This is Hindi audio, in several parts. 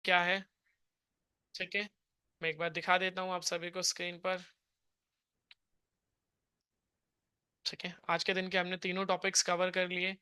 क्या है। ठीक है, मैं एक बार दिखा देता हूँ आप सभी को स्क्रीन पर। ठीक है, आज के दिन के हमने तीनों टॉपिक्स कवर कर लिए।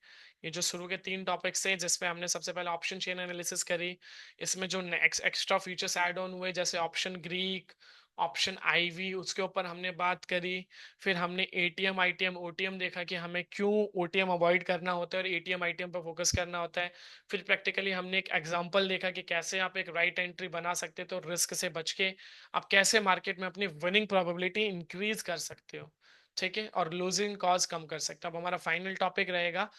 ये जो शुरू के तीन टॉपिक्स थे जिसमें हमने सबसे पहले ऑप्शन चेन एनालिसिस करी, इसमें जो एक्स्ट्रा फीचर्स ऐड ऑन हुए जैसे ऑप्शन ग्रीक, ऑप्शन आईवी, उसके ऊपर हमने बात करी। फिर हमने एटीएम आईटीएम ओटीएम देखा कि हमें क्यों ओटीएम अवॉइड करना होता है और एटीएम आईटीएम पर फोकस करना होता है। फिर प्रैक्टिकली हमने एक एग्जांपल देखा कि कैसे आप एक राइट एंट्री बना सकते हो तो रिस्क से बच के आप कैसे मार्केट में अपनी विनिंग प्रोबेबिलिटी इंक्रीज कर सकते हो। ठीक है, और लूजिंग कॉज कम कर सकता है। अब हमारा फाइनल टॉपिक रहेगा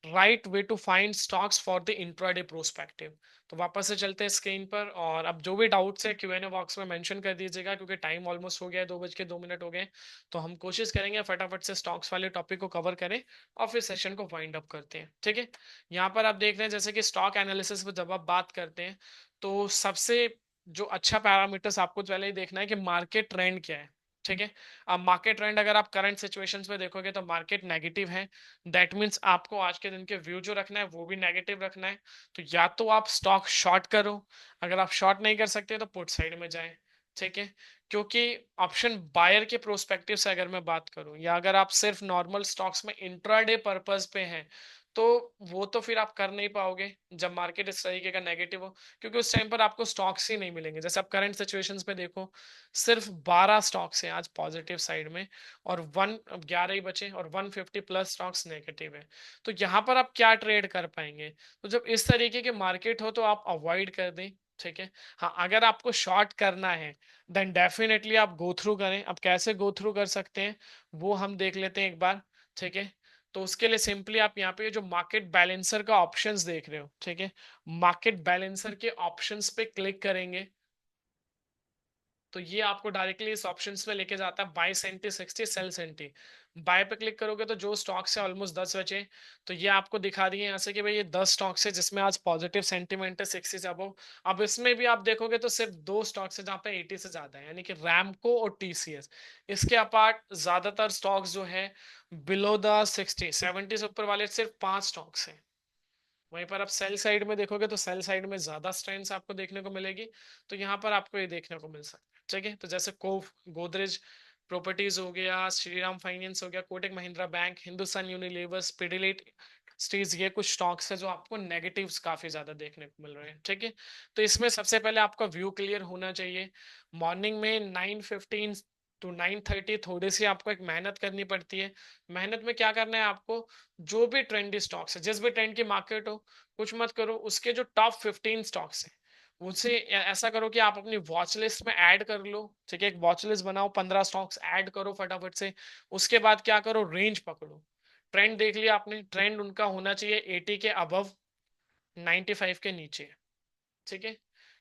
right way to find stocks for the intraday prospective. तो वापस से चलते हैं स्क्रीन पर, और अब जो भी डाउट्स है क्यू एन ए बॉक्स में मेंशन कर दीजिएगा क्योंकि टाइम ऑलमोस्ट हो गया है, 2:02 हो गए। तो हम कोशिश करेंगे फटाफट से स्टॉक्स वाले टॉपिक को कवर करें और फिर सेशन को वाइंड अप करते हैं। ठीक है, यहाँ पर आप देख रहे हैं जैसे कि स्टॉक एनालिसिस पर जब आप बात करते हैं तो सबसे जो अच्छा पैरामीटर्स आपको पहले ही देखना है कि मार्केट ट्रेंड क्या है। ठीक है, अब मार्केट ट्रेंड अगर आप करंट सिचुएशंस में देखोगे तो मार्केट नेगेटिव है। दैट मींस आपको आज के दिन के व्यू जो रखना है वो भी नेगेटिव रखना है। तो या तो आप स्टॉक शॉर्ट करो, अगर आप शॉर्ट नहीं कर सकते तो पुट साइड में जाएं। ठीक है, क्योंकि ऑप्शन बायर के प्रोस्पेक्टिव से अगर मैं बात करूं या अगर आप सिर्फ नॉर्मल स्टॉक्स में इंट्राडे पर्पस पे हैं तो वो तो फिर आप कर नहीं पाओगे जब मार्केट इस तरीके का नेगेटिव हो, क्योंकि उस टाइम पर आपको स्टॉक्स ही नहीं मिलेंगे। जैसे आप करंट सिचुएशंस पे देखो, सिर्फ 12 स्टॉक्स हैं आज पॉजिटिव साइड में और 11 ही बचे और 150 प्लस स्टॉक्स नेगेटिव है। तो यहाँ पर आप क्या ट्रेड कर पाएंगे। तो जब इस तरीके के मार्केट हो तो आप अवॉइड कर दें। ठीक है, हाँ अगर आपको शॉर्ट करना है देन डेफिनेटली आप गो थ्रू करें। अब कैसे गो थ्रू कर सकते हैं वो हम देख लेते हैं एक बार। ठीक है, तो उसके लिए सिंपली आप यहाँ पे जो मार्केट बैलेंसर का ऑप्शंस देख रहे हो, ठीक है, मार्केट बैलेंसर के ऑप्शंस पे क्लिक करेंगे तो ये आपको डायरेक्टली इस ऑप्शंस में लेके जाता है बाय सेंटी 60 सेल सेंटी। बाय पे क्लिक करोगे तो जो स्टॉक्स है ऑलमोस्ट 10 बचे, तो ये आपको दिखा दिए यहाँ से कि भाई ये 10 स्टॉक्स है जिसमें आज पॉजिटिव सेंटीमेंट है 60 से अबव। अब इसमें भी आप देखोगे तो सिर्फ दो स्टॉक्स है जहाँ पे 80 से ज्यादा है, यानी कि रैमको और टीसीएस। इसके अपार्ट ज्यादातर स्टॉक्स जो है बिलो द 60 70 से ऊपर वाले सिर्फ 5 स्टॉक्स हैं। वहीं पर आप सेल साइड में देखोगे तो सेल साइड में ज्यादा स्ट्रेंथ आपको देखने को मिलेगी। तो यहाँ पर आपको ये देखने को मिल सकता है। ठीक है, तो जैसे गोदरेज प्रॉपर्टीज हो गया, श्रीराम फाइनेंस हो गया, कोटक महिंद्रा बैंक, हिंदुस्तान यूनिलीवर, पिडिलिट स्टीज, ये कुछ स्टॉक्स है जो आपको नेगेटिव्स काफी ज्यादा देखने को मिल रहे हैं। ठीक है, तो इसमें सबसे पहले आपका व्यू क्लियर होना चाहिए। मॉर्निंग में 9:15 टू 9:30 थोड़ी सी आपको एक मेहनत करनी पड़ती है। मेहनत में क्या करना है आपको, जो भी ट्रेंडी स्टॉक्स है, जिस भी ट्रेंड की मार्केट हो, कुछ मत करो, उसके जो टॉप 15 स्टॉक्स हैं उनसे ऐसा करो कि आप अपनी वॉच लिस्ट में ऐड कर लो। ठीक है, एक वॉच लिस्ट बनाओ, 15 स्टॉक्स ऐड करो फटाफट से। उसके बाद क्या करो, रेंज पकड़ो। ट्रेंड देख लिया आपने, ट्रेंड उनका होना चाहिए 80 के अबव, 95 के नीचे। ठीक है,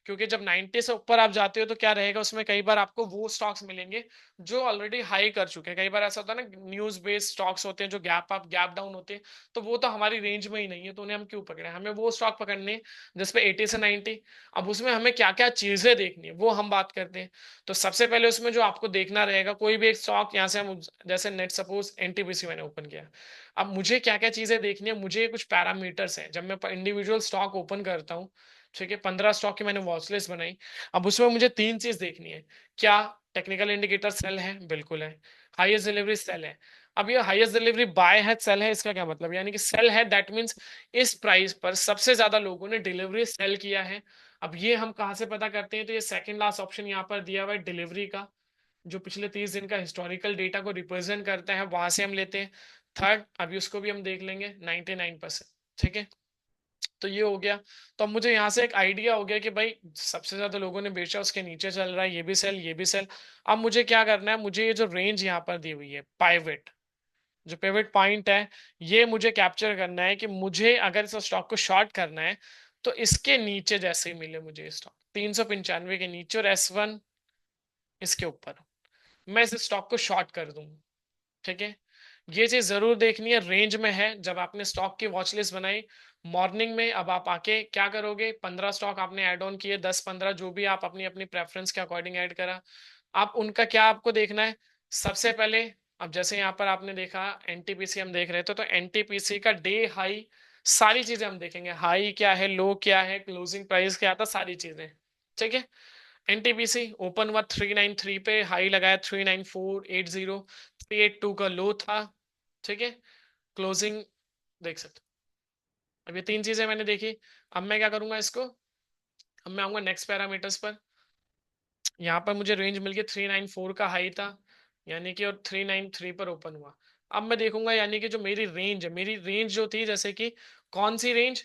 क्योंकि जब 90 से ऊपर आप जाते हो तो क्या रहेगा उसमें, कई बार आपको वो स्टॉक्स मिलेंगे जो ऑलरेडी हाई कर चुके हैं। कई बार ऐसा होता है ना, न्यूज बेस्ड स्टॉक्स होते हैं जो गैप अप गैप डाउन होते हैं, तो वो तो हमारी रेंज में ही नहीं है, तो उन्हें हम क्यों पकड़े। हमें वो स्टॉक पकड़ने हैं जिसपे 80 से 90। अब उसमें हमें क्या क्या चीजें देखनी है वो हम बात करते हैं। तो सबसे पहले उसमें जो आपको देखना रहेगा, कोई भी एक स्टॉक यहाँ से हम जैसे नेट सपोज एनटीपीसी मैंने ओपन किया, अब मुझे क्या क्या चीजें देखनी है, मुझे कुछ पैरामीटर्स हैं। जब मैं इंडिविजुअल स्टॉक ओपन करता हूँ, ठीक है, 15 स्टॉक की मैंने वॉच लिस्ट बनाई। अब उसमें मुझे तीन चीज देखनी है। क्या टेक्निकल इंडिकेटर सेल है, बिल्कुल है। हाईएस्ट डिलीवरी सेल है। अब ये हाईएस्ट डिलीवरी बाय है सेल है, इसका क्या मतलब, यानी कि सेल है दैट मींस इस प्राइस पर सबसे ज्यादा लोगों ने डिलीवरी सेल किया है। अब ये हम कहाँ से पता करते हैं, तो ये सेकंड लास्ट ऑप्शन यहाँ पर दिया हुआ है डिलीवरी का, जो पिछले 30 दिन का हिस्टोरिकल डेटा को रिप्रेजेंट करता है, वहां से हम लेते हैं। थर्ड, अभी उसको भी हम देख लेंगे, 99%। ठीक है, तो ये हो गया। तो अब मुझे यहाँ से एक आइडिया हो गया कि भाई सबसे ज्यादा लोगों ने बेचा, उसके नीचे चल रहा है, ये भी सेल ये भी सेल। अब मुझे क्या करना है, मुझे ये जो रेंज यहाँ पर दी हुई है पाइवेट, जो पिवट पॉइंट है, ये मुझे कैप्चर करना है कि मुझे अगर इस स्टॉक को शॉर्ट करना है तो इसके नीचे जैसे ही मिले मुझे स्टॉक 395 के नीचे और S1 इसके ऊपर, मैं इस स्टॉक को शॉर्ट कर दूंगा। ठीक है, ये चीज जरूर देखनी है, रेंज में है। जब आपने स्टॉक की वॉच लिस्ट बनाई मॉर्निंग में, अब आप आके क्या करोगे, 15 स्टॉक आपने ऐड ऑन किए, 10 15 जो भी आप अपनी अपनी प्रेफरेंस के अकॉर्डिंग ऐड करा, आप उनका क्या आपको देखना है। सबसे पहले अब जैसे यहाँ पर आपने देखा एनटीपीसी हम देख रहे थे, तो एनटीपीसी का डे हाई सारी चीजें हम देखेंगे, हाई क्या है, लो क्या है, क्लोजिंग प्राइस क्या था, सारी चीजें। ठीक है। एनटीपीसी ओपन हुआ 393 पे, हाई लगाया 39480, 382 का लो था। ठीक है। क्लोजिंग देख सकते हो। अब ये तीन चीजें मैंने देखी। अब मैं क्या करूंगा इसको, अब मैं आऊंगा नेक्स्ट पैरामीटर्स पर। यहाँ पर मुझे रेंज मिल गई 394 का हाई था, यानी कि, और 393 पर ओपन हुआ। अब मैं देखूंगा, यानी कि जो मेरी रेंज है, मेरी रेंज जो थी, जैसे कि कौन सी रेंज,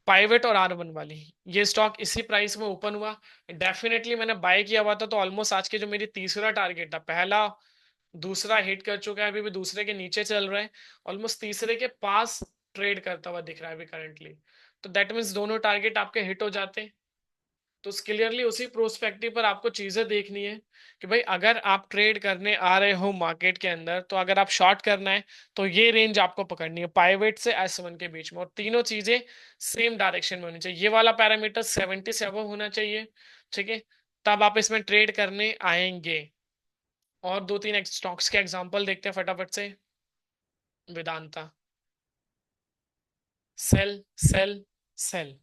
पाइवेट और R1 वाली, ये स्टॉक इसी प्राइस में ओपन हुआ। डेफिनेटली मैंने बाय किया हुआ था, तो ऑलमोस्ट आज के जो मेरी तीसरा टारगेट था, पहला दूसरा हिट कर चुका है, अभी भी दूसरे के नीचे चल रहा है, ऑलमोस्ट तीसरे के पास ट्रेड करता हुआ दिख रहा है अभी करंटली। तो दैट मीन्स दोनों टारगेट आपके हिट हो जाते हैं। तो क्लियरली उसी प्रोस्पेक्टिव पर आपको चीजें देखनी है कि भाई अगर आप ट्रेड करने आ रहे हो मार्केट के अंदर, तो अगर आप शॉर्ट करना है तो ये रेंज आपको पकड़नी है पाइवेट से S1 के बीच में, और तीनों चीजें सेम डायरेक्शन में होनी चाहिए। ये वाला पैरामीटर 70 से अबव होना चाहिए। ठीक है। तब आप इसमें ट्रेड करने आएंगे। और दो तीन स्टॉक्स के एग्जांपल देखते हैं फटाफट से। वेदांता, सेल, सेल, सेल,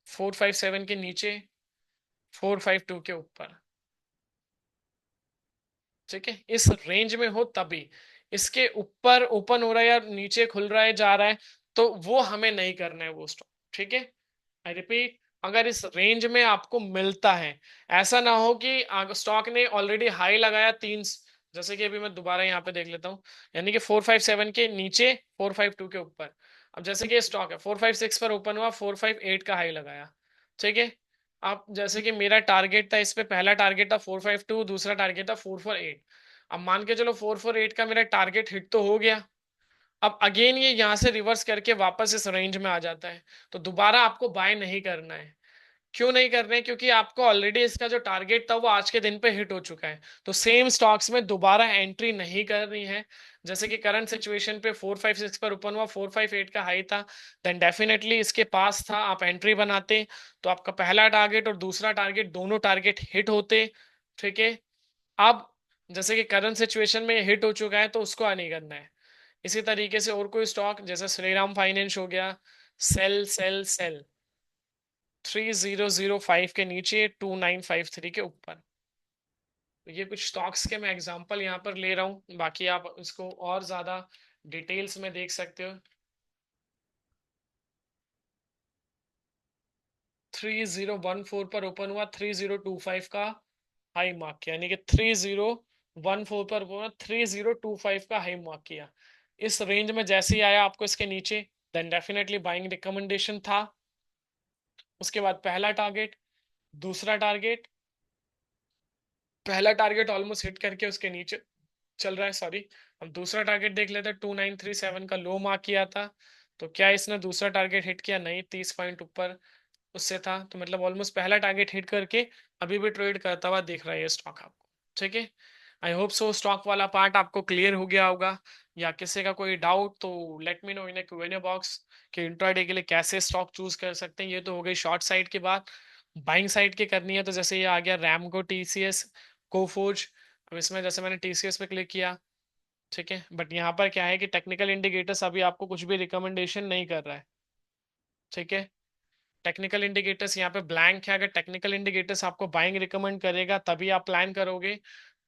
457 के नीचे, 452 के ऊपर। ठीक है। इस रेंज में हो तभी, इसके ऊपर ओपन हो रहा है या नीचे खुल रहा है जा रहा है, तो वो हमें नहीं करना है वो स्टॉक। ठीक है। आई रिपीट, अगर इस रेंज में आपको मिलता है, ऐसा ना हो कि स्टॉक ने ऑलरेडी हाई लगाया तीन, जैसे कि अभी मैं दोबारा यहाँ पे देख लेता हूँ, यानी कि 457 के नीचे, 452 के ऊपर। अब जैसे कि ये स्टॉक है 456 पर ओपन हुआ, 458 का हाई लगाया। ठीक है। अब जैसे कि मेरा टारगेट था इस पे, पहला टारगेट था 452, दूसरा टारगेट था 448। अब मान के चलो 448 का मेरा टारगेट हिट तो हो गया। अब अगेन ये यहां से रिवर्स करके वापस इस रेंज में आ जाता है, तो दोबारा आपको बाय नहीं करना है। क्यों नहीं कर रहे हैं? क्योंकि आपको ऑलरेडी इसका जो टारगेट था वो आज के दिन पे हिट हो चुका है, तो सेम स्टॉक्स में दोबारा एंट्री नहीं करनी है। जैसे कि करंट सिचुएशन पे 456 पर ओपन हुआ, 458 का हाई था, देन डेफिनेटली इसके पास था, आप एंट्री बनाते, तो आपका पहला टारगेट और दूसरा टारगेट दोनों टारगेट हिट होते। ठीक है। अब जैसे कि करंट सिचुएशन में हिट हो चुका है, तो उसको नहीं करना है। इसी तरीके से और कोई स्टॉक, जैसे श्रीराम फाइनेंस हो गया, सेल, सेल, सेल, 3005 के नीचे, 2953 के ऊपर। तो ये कुछ स्टॉक्स के मैं एग्जांपल यहाँ पर ले रहा हूँ, बाकी आप इसको और ज्यादा डिटेल्स में देख सकते हो। 3014 पर ओपन हुआ, 3025 का हाई मार्क किया, यानी कि 3014 पर ओपन हुआ, 3025 का हाई मार्क किया। इस रेंज में जैसे ही आया आपको इसके नीचे, देन डेफिनेटली बाइंग रिकमेंडेशन था। उसके बाद पहला टारगेट, दूसरा टारगेट, पहला टारगेट ऑलमोस्ट हिट करके उसके नीचे चल रहा है, सॉरी। अब दूसरा टारगेट देख लेते हैं, 2937 का लो मार्क किया था। तो क्या इसने दूसरा टारगेट हिट किया? नहीं, 30 पॉइंट ऊपर उससे था, तो मतलब ऑलमोस्ट पहला टारगेट हिट करके अभी भी ट्रेड करता हुआ दिख रहा है ये स्टॉक आपको। ठीक है। आई होप सो स्टॉक वाला पार्ट आपको क्लियर हो गया होगा, या किसी का कोई डाउट तो लेट मी नो इन क्यूएनए बॉक्स, कि इंट्राडे के लिए कैसे स्टॉक चूज कर सकते हैं। ये तो हो गई शॉर्ट साइड की बात। बाइंग साइड की करनी है तो जैसे ये आ गया रैमको, टीसीएस, कोफोर्ज। अब इसमें जैसे मैंने टीसीएस पे क्लिक किया, ठीक है, बट यहाँ पर क्या है कि टेक्निकल इंडिकेटर्स अभी आपको कुछ भी रिकमेंडेशन नहीं कर रहा है। ठीक है। टेक्निकल इंडिकेटर्स यहाँ पे ब्लैंक है। अगर टेक्निकल इंडिकेटर्स आपको बाइंग रिकमेंड करेगा तभी आप प्लान करोगे।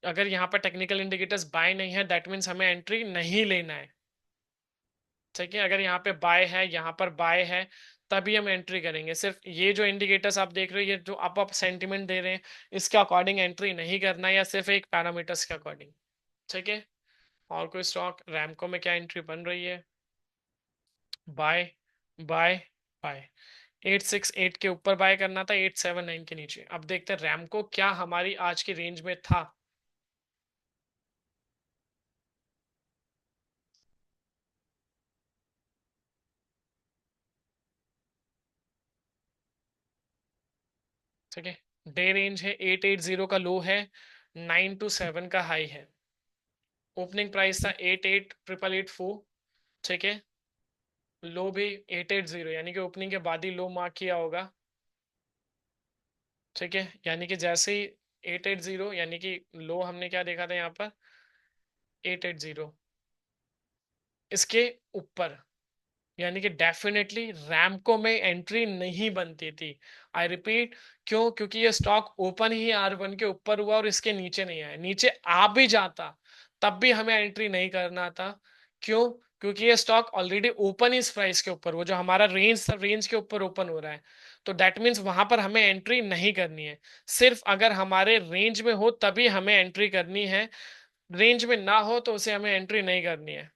अगर यहाँ पर टेक्निकल इंडिकेटर्स बाय नहीं है, दैट मीन्स हमें एंट्री नहीं लेना है। ठीक है। अगर यहाँ पे बाय है, यहाँ पर बाय है, तभी हम एंट्री करेंगे। सिर्फ ये जो इंडिकेटर्स आप देख रहे हो, ये जो आप सेंटिमेंट दे रहे हैं, इसके अकॉर्डिंग एंट्री नहीं करना है, या सिर्फ एक पैरामीटर्स के अकॉर्डिंग। ठीक है। और कोई स्टॉक, रैमको में क्या एंट्री बन रही है? Bye, bye, bye. 868 के ऊपर बाय करना था, 879 के नीचे। अब देखते हैं रैमको क्या हमारी आज की रेंज में था। ठीक है। डे रेंज है 880 का लो है, 927 का हाई है। ओपनिंग प्राइस था 888884। ठीक है। लो भी 880, यानी कि ओपनिंग के बाद ही लो मार्क किया होगा। ठीक है। यानी कि जैसे ही 880, यानी कि लो हमने क्या देखा था यहाँ पर, 880, इसके ऊपर यानी कि डेफिनेटली रैमको में एंट्री नहीं बनती थी। आई रिपीट, क्यों? क्योंकि ये स्टॉक ओपन ही R1 के ऊपर हुआ और इसके नीचे नहीं आया। नीचे आ भी जाता तब भी हमें एंट्री नहीं करना था। क्यों? क्योंकि ये स्टॉक ऑलरेडी ओपन इस प्राइस के ऊपर, वो जो हमारा रेंज था, रेंज के ऊपर ओपन हो रहा है। तो दैट मीन्स वहां पर हमें एंट्री नहीं करनी है। सिर्फ अगर हमारे रेंज में हो तभी हमें एंट्री करनी है। रेंज में ना हो तो उसे हमें एंट्री नहीं करनी है।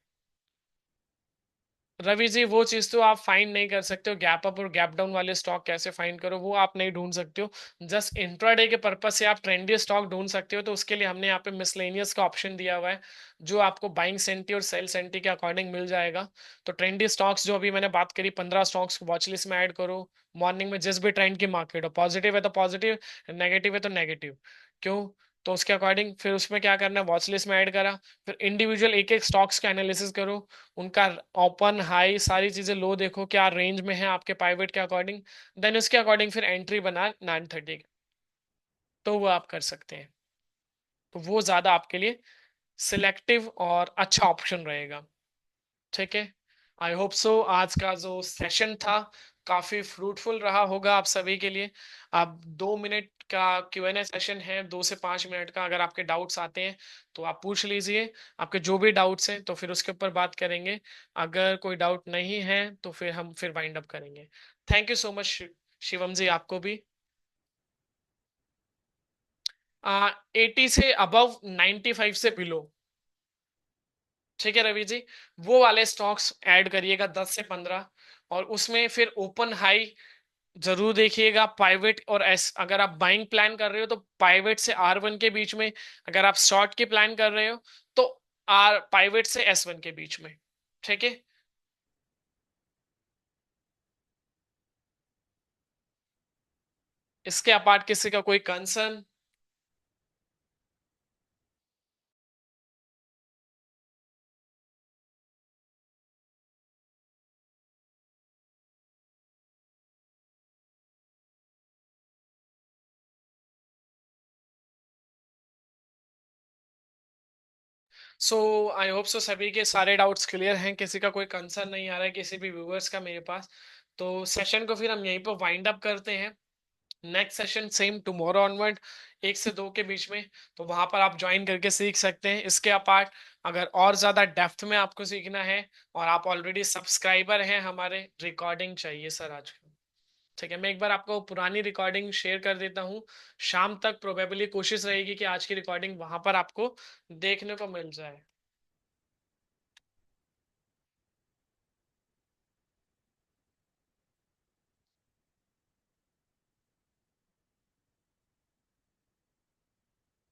रवि जी, वो चीज तो आप फाइंड नहीं कर सकते हो। गैप अप और गैप डाउन वाले स्टॉक कैसे फाइंड करो, वो आप नहीं ढूंढ सकते हो। जस्ट इंट्राडे के पर्पज से आप ट्रेंडी स्टॉक ढूंढ सकते हो। तो उसके लिए हमने यहाँ पे मिसलेनियस का ऑप्शन दिया हुआ है, जो आपको बाइंग सेंटी और सेल सेंटी के अकॉर्डिंग मिल जाएगा। तो ट्रेंडी स्टॉक्स जो अभी मैंने बात करी, 15 स्टॉक्स वॉच लिस्ट में ऐड करो। मॉर्निंग में जिस भी ट्रेंड की मार्केट हो, पॉजिटिव है तो पॉजिटिव, नेगेटिव है तो नेगेटिव। क्यों? तो उसके अकॉर्डिंग फिर उसमें क्या करना है, वॉच लिस्ट में ऐड करा। फिर इंडिविजुअल एक एक स्टॉक्स का एनालिसिस करो, उनका ओपन हाई सारी चीजें लो देखो, क्या रेंज में है आपके पाइवेट के अकॉर्डिंग। देन उसके अकॉर्डिंग फिर एंट्री बना 930, तो वो आप कर सकते हैं। तो वो ज्यादा आपके लिए सिलेक्टिव और अच्छा ऑप्शन रहेगा। ठीक है। आई होप सो आज का जो सेशन था काफी फ्रूटफुल रहा होगा आप सभी के लिए। अब 2 मिनट का Q&A सेशन है, 2 से 5 मिनट का। अगर आपके डाउट्स आते हैं तो आप पूछ लीजिए, आपके जो भी डाउट्स हैं, तो फिर उसके ऊपर बात करेंगे। अगर कोई डाउट नहीं है तो फिर हम फिर वाइंड अप करेंगे। Thank you so much Shivam ji, आपको भी। 80 से अबव, 95 से बिलो। ठीक है रवि जी, वो वाले स्टॉक्स ऐड करिएगा 10 से 15। और उसमें फिर ओपन हाई जरूर देखिएगा। पाइवेट और एस, अगर आप बाइंग प्लान कर रहे हो तो पाइवेट से R1 के बीच में। अगर आप शॉर्ट की प्लान कर रहे हो तो पाइवेट से S1 के बीच में। ठीक है। इसके अपार्ट किसी का कोई concern? So I hope so सभी के सारे डाउट्स क्लियर हैं, किसी का कोई कंसर्न नहीं आ रहा है किसी भी व्यूअर्स का मेरे पास। तो सेशन को फिर हम यहीं पर वाइंड अप करते हैं। Next session same tomorrow onward, 1 से 2 के बीच में। तो वहां पर आप ज्वाइन करके सीख सकते हैं। इसके अपार्ट अगर और ज्यादा डेप्थ में आपको सीखना है और आप ऑलरेडी सब्सक्राइबर हैं हमारे, रिकॉर्डिंग चाहिए सर आज। ठीक है, मैं एक बार आपको पुरानी रिकॉर्डिंग शेयर कर देता हूँ। शाम तक प्रोबेबली कोशिश रहेगी कि आज की रिकॉर्डिंग वहां पर आपको देखने को मिल जाए।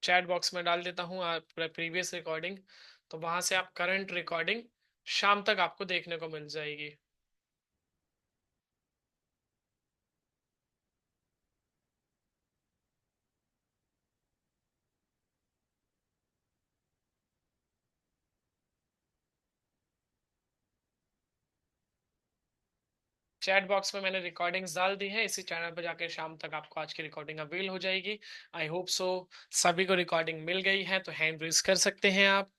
चैट बॉक्स में डाल देता हूँ आप प्रीवियस रिकॉर्डिंग। तो वहां से आप करंट रिकॉर्डिंग शाम तक आपको देखने को मिल जाएगी। चैट बॉक्स में मैंने रिकॉर्डिंग्स डाल दी है, इसी चैनल पर जाकर शाम तक आपको आज की रिकॉर्डिंग अवेल हो जाएगी। आई होप सो सभी को रिकॉर्डिंग मिल गई है, तो हैंड रेज कर सकते हैं आप।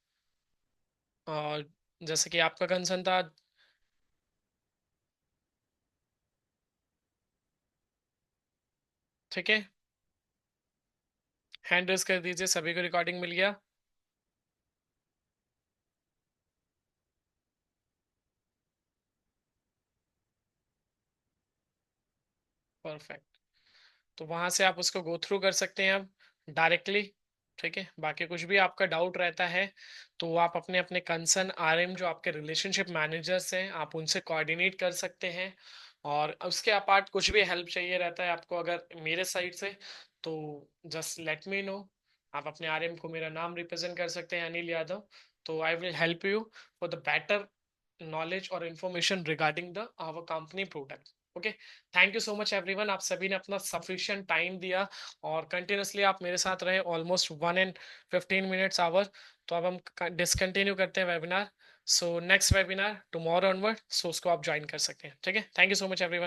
और जैसे कि आपका कंसर्न था। ठीक है, हैंड रेज कर दीजिए, सभी को रिकॉर्डिंग मिल गया। परफेक्ट। तो वहां से आप उसको गो थ्रू कर सकते हैं अब डायरेक्टली। ठीक है, बाकी कुछ भी आपका डाउट रहता है तो आप अपने अपने कंसर्न RM जो आपके रिलेशनशिप मैनेजर्स हैं, आप उनसे कोऑर्डिनेट कर सकते हैं। और उसके अपार्ट कुछ भी हेल्प चाहिए रहता है आपको अगर मेरे साइड से, तो जस्ट लेट मी नो। आप अपने RM को मेरा नाम रिप्रेजेंट कर सकते हैं, अनिल यादव। तो I will help you for the better knowledge और information regarding the our company product. Okay. Thank you so much everyone, आप सभी ने अपना सफिशिएंट टाइम दिया और कंटिन्यूसली आप मेरे साथ रहे ऑलमोस्ट 1 and 15 minutes आवर। तो अब हम डिसकंटिन्यू करते हैं webinar. So next webinar tomorrow onward, so उसको आप ज्वाइन कर सकते हैं। ठीक है, thank you so much everyone.